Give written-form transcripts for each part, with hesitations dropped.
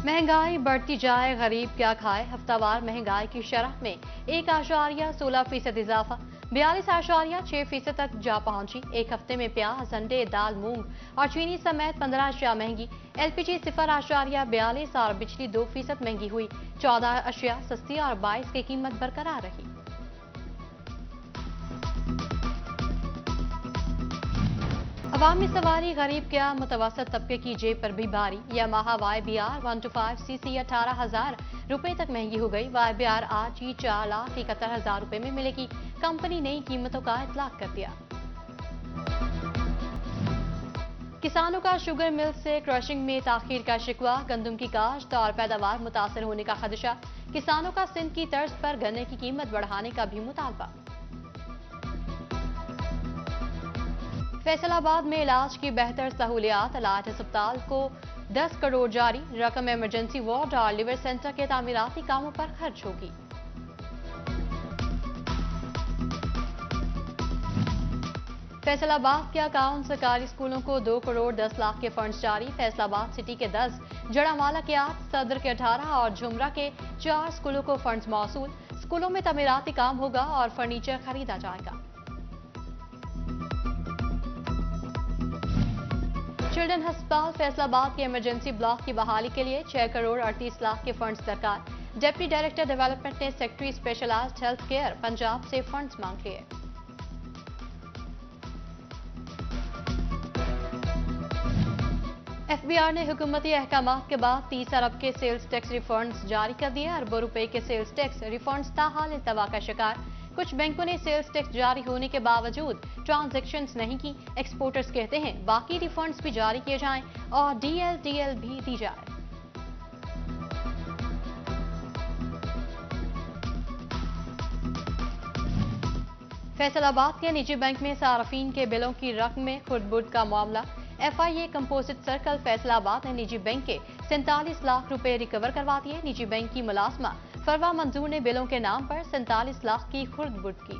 महंगाई बढ़ती जाए, गरीब क्या खाए। हफ्तावार महंगाई की शरह में 1.16% इजाफा 42.6% तक जा पहुंची। एक हफ्ते में प्याज, अंडे, दाल, मूंग और चीनी समेत 15 अशिया महंगी। एलपीजी 0.42 और बिजली 2% महंगी हुई। 14 अशिया सस्ती और 22 की कीमत बरकरार रही। अवामी सवारी गरीब क्या, मुतवसत तबके की जेब पर भी भारी। यामाहा YBR 125cc 18,000 रुपए तक महंगी हो गई। YBR आज ही 4,71,000 रुपए में मिलेगी। कंपनी नई कीमतों का इतलाक कर दिया। किसानों का शुगर मिल से क्रशिंग में ताखीर का शिकवा। गंदम की काश्त और पैदावार मुतासर होने का खदशा। किसानों का सिंध की तर्ज पर गन्ने की कीमत बढ़ाने का भी मुतालबा। फैसलाबाद में इलाज की बेहतर सहूलियात। अलाट अस्पताल को 10 करोड़ जारी। रकम इमरजेंसी वार्ड और लिवर सेंटर के तामीराती कामों पर खर्च होगी। फैसलाबाद के अकाउंट सरकारी स्कूलों को 2 करोड़ 10 लाख के फंड्स जारी। फैसलाबाद सिटी के 10, जड़ावाला के 8, सदर के 18 और झुमरा के 4 स्कूलों को फंड्स मौसूल। स्कूलों में तामीराती काम होगा और फर्नीचर खरीदा जाएगा। चिल्ड्रन अस्पताल फैसलाबाद के इमरजेंसी ब्लॉक की बहाली के लिए 6 करोड़ 38 लाख के फंड्स दरकार। डिप्टी डायरेक्टर डेवलपमेंट ने secretary specialized health care Punjab से फंड्स मांग लिए। एफबीआर ने हुकूमती अहकामात के बाद 30 अरब के सेल्स टैक्स रिफंड्स जारी कर दिए। अरबों रुपए के सेल्स टैक्स रिफंड्स ताहाल इल्तवा का शिकार। कुछ बैंकों ने सेल्स टैक्स जारी होने के बावजूद ट्रांजैक्शंस नहीं की। एक्सपोर्टर्स कहते हैं बाकी रिफंड्स भी जारी किए जाएं और डीएल भी दी जाए। फैसलाबाद के निजी बैंक में सार्फिन के बिलों की रकम में खुर्द-बुर्द का मामला। FIA कंपोजिट सर्कल फैसलाबाद ने निजी बैंक के 47 लाख रुपए रिकवर करवा दिए। निजी बैंक की मुलाजमा फरवा मंजूर ने बिलों के नाम पर 47 लाख की खुर्द-बुर्द की।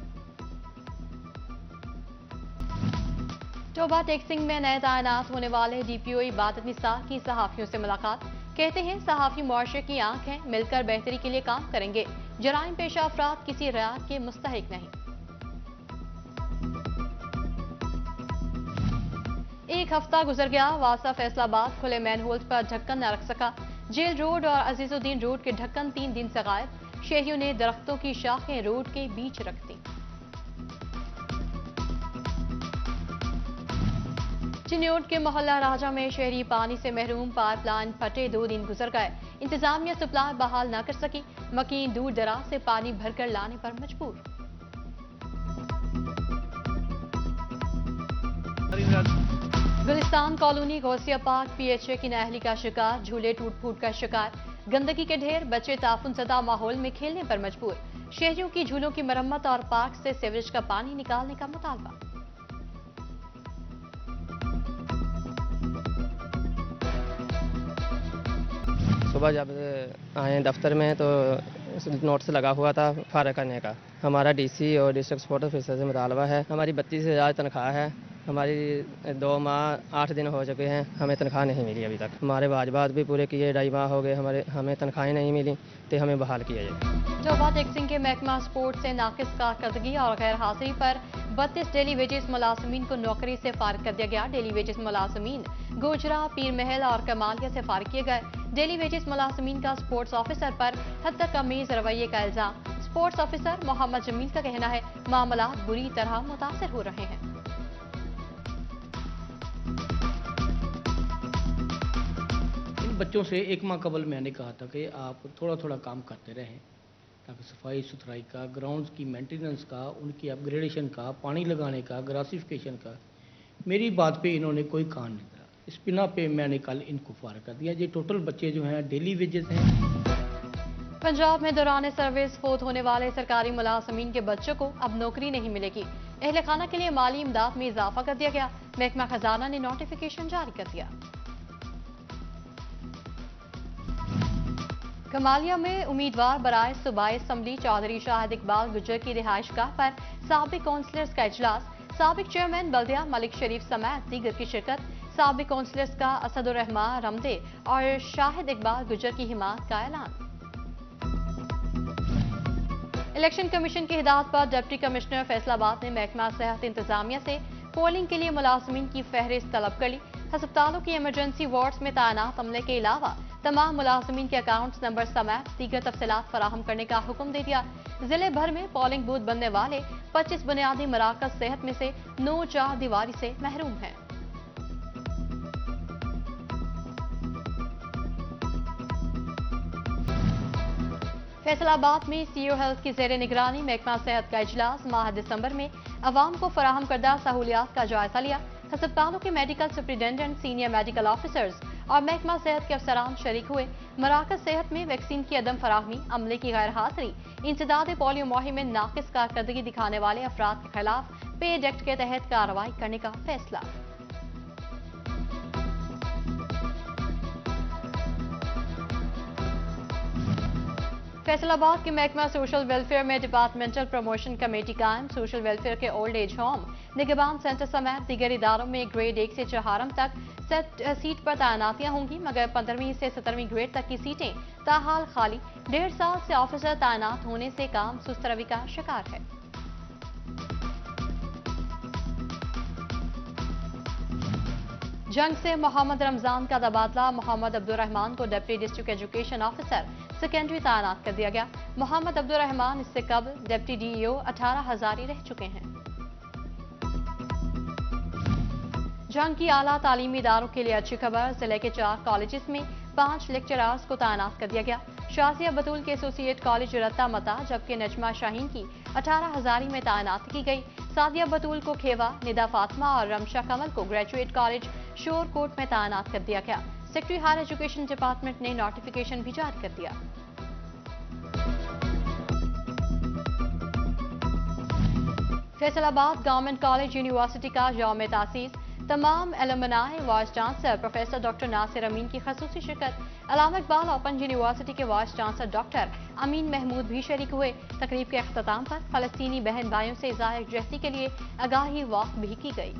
टोबा टेक्सिंग में नए तैनात होने वाले DPO इबादत निसार की सहाफियों से मुलाकात। कहते हैं सहाफी मुआशरे की आंख हैं, मिलकर बेहतरी के लिए काम करेंगे। जराइम पेशा अफराद किसी रियायत के मुस्तहिक नहीं। एक हफ्ता गुजर गया, वासा फैसलाबाद खुले मैनहोल्स पर ढक्कन न रख सका। जेल रोड और अजीजुद्दीन रोड के ढक्कन 3 दिन से गायब। शहरियों ने दरख्तों की शाखें रोड के बीच रख दी। चिन्योट के मोहल्ला राजा में शहरी पानी से महरूम। पाइपलाइन फटे 2 दिन गुजर गए। इंतजामिया सप्लाई बहाल न कर सकी। मकीन दूर दराज से पानी भरकर लाने पर मजबूर। Gulistan colony Gausiya park PHA की नाअहली का शिकार। झूले टूट फूट का शिकार। गंदगी के ढेर, बच्चे ताफुन सदा माहौल में खेलने पर मजबूर। शहरियों की झूलों की मरम्मत और पार्क से सीवरेज का पानी निकालने का मुतालबा। सुबह जब आए दफ्तर में तो नोटिस लगा हुआ था फारग करने का। हमारा DC और डिस्ट्रिक्ट सपोर्ट ऑफिसर से मुतालबा है। हमारी 32,000 तनख्वाह है। हमारी 2 माह 8 दिन हो चुके हैं, हमें तनख्वाह नहीं मिली अभी तक। हमारे वाजबात भी पूरे किए, 2.5 माह हो गए, हमें तनख्वाहें नहीं मिली तो हमें बहाल किया जाए। टोबा टेक्सिंग के महकमा स्पोर्ट से नाकिस कारकर्दगी और गैर हाजिरी पर 32 डेली वेजेस मुलाजमीन को नौकरी से फारिग कर दिया गया। डेली वेजेस मुलाजमीन गोजरा, पीर महल और कमालिया से फारिग किए गए। डेली वेजेस मुलाजमीन का स्पोर्ट्स ऑफिसर पर हद तक कमीज रवैये का इल्जाम। स्पोर्ट्स ऑफिसर मोहम्मद जमील का कहना है मामला बुरी तरह मुतासर हो रहे हैं। बच्चों से 1 माह कबल मैंने कहा था कि आप थोड़ा थोड़ा काम करते रहें ताकि सफाई सुथराई का, ग्राउंड्स की मेंटेनेंस का, उनकी अपग्रेडेशन का, पानी लगाने का, ग्रासिफिकेशन का। मेरी बात पे इन्होंने कोई कान नहीं करा। इस बिना पे मैंने कल इनको फारिग कर दिया। ये टोटल बच्चे जो हैं डेली वेजेस हैं। पंजाब में दौरान सर्विस फोत होने वाले सरकारी मुलाजमीन के बच्चों को अब नौकरी नहीं मिलेगी। अहले खाना के लिए माली इमदाद में इजाफा कर दिया गया। महकमा खजाना ने नोटिफिकेशन जारी कर दिया। कमालिया में उम्मीदवार बराए सूबाई असम्बली चौधरी शाहिद इकबाल गुजर की रिहाइशगाह पर साबिक काउंसलर्स का इजलास। साबिक चेयरमैन बल्दिया मलिक शरीफ समेत दीगर की शिरकत। साबिक काउंसलर्स का असदुर रहमान रमदे और शाहिद इकबाल गुजर की हिमायत का ऐलान। इलेक्शन कमीशन की हिदायत पर डिप्टी कमिश्नर फैसलाबाद ने महकमा सेहत इंतजामिया से पोलिंग के लिए मुलाजमीन की फहरिस्त तलब कर ली। अस्पतालों की इमरजेंसी वार्ड्स में तैनात अमले के अलावा तमाम मुलाजमीन के अकाउंट्स नंबर समेत दीगर तफसीलात फराहम करने का हुक्म दे दिया। जिले भर में पोलिंग बूथ बनने वाले 25 बुनियादी मराकज सेहत में से 9 चार दीवारी से महरूम हैं। फैसलाबाद में सीओ हेल्थ की जेर निगरानी महकमा सेहत का इजलास माह दिसंबर में अवाम को फराहम करदा सहूलियात का जायजा लिया। अस्पतालों के medical superintendent, senior medical officers और महकमा सेहत के अफसरान शरीक हुए। मराकज सेहत में वैक्सीन की अदम फराहमी, अमले की गैर हाजिरी, इंसदाद पोलियो मुहिम में नाकिस कारकर्दगी दिखाने वाले अफराद के खिलाफ पेड एक्ट के तहत कार्रवाई करने का फैसला। फैसलाबाद के महकमा सोशल वेलफेयर में डिपार्टमेंटल प्रमोशन कमेटी कायम। सोशल वेलफेयर के ओल्ड एज होम, निगहबान सेंटर समेत दीगर इदारों में ग्रेड 1 से 4 तक सीट पर तैनातियां होंगी, मगर 15वीं से 17वीं ग्रेड तक की सीटें ताहाल खाली। 1.5 साल से ऑफिसर तैनात होने से काम सुस्त रवि का शिकार है। जंग से मोहम्मद रमजान का तबादला, मोहम्मद अब्दुल रहमान को deputy district education officer secondary तैनात कर दिया गया। मोहम्मद अब्दुल रहमान इससे कबल डिप्टी डीईओ 18 हजारी रह चुके हैं। जंग की आला तालीमी इदारों के लिए अच्छी खबर, जिले के 4 कॉलेजेस में 5 लेक्चरर्स को तैनात कर दिया गया। शाजिया बतूल के एसोसिएट कॉलेज रत्ता मता, जबकि नजमा शाहीन की 18 हजारी में तैनाती की गई। सादिया बतूल को खेवा, निदा फातिमा और रमशा कमल को ग्रेजुएट कॉलेज शोरकोट में तैनात कर दिया गया। सेक्रेटरी हायर एजुकेशन डिपार्टमेंट ने नोटिफिकेशन भी जारी कर दिया। फैसलाबाद गवर्नमेंट कॉलेज यूनिवर्सिटी का यौम तासीस, तमाम alumni, vice chancellor professor doctor Nasir Amin की खसूसी शिरकत। अल्लामा इकबाल ओपन यूनिवर्सिटी के vice chancellor doctor Amin Mahmood भी शरीक हुए। तकरीब के अख्ताम पर फलस्तीनी बहन भाइयों से इज़हार यकजहती के लिए आगाही वॉक भी की गई।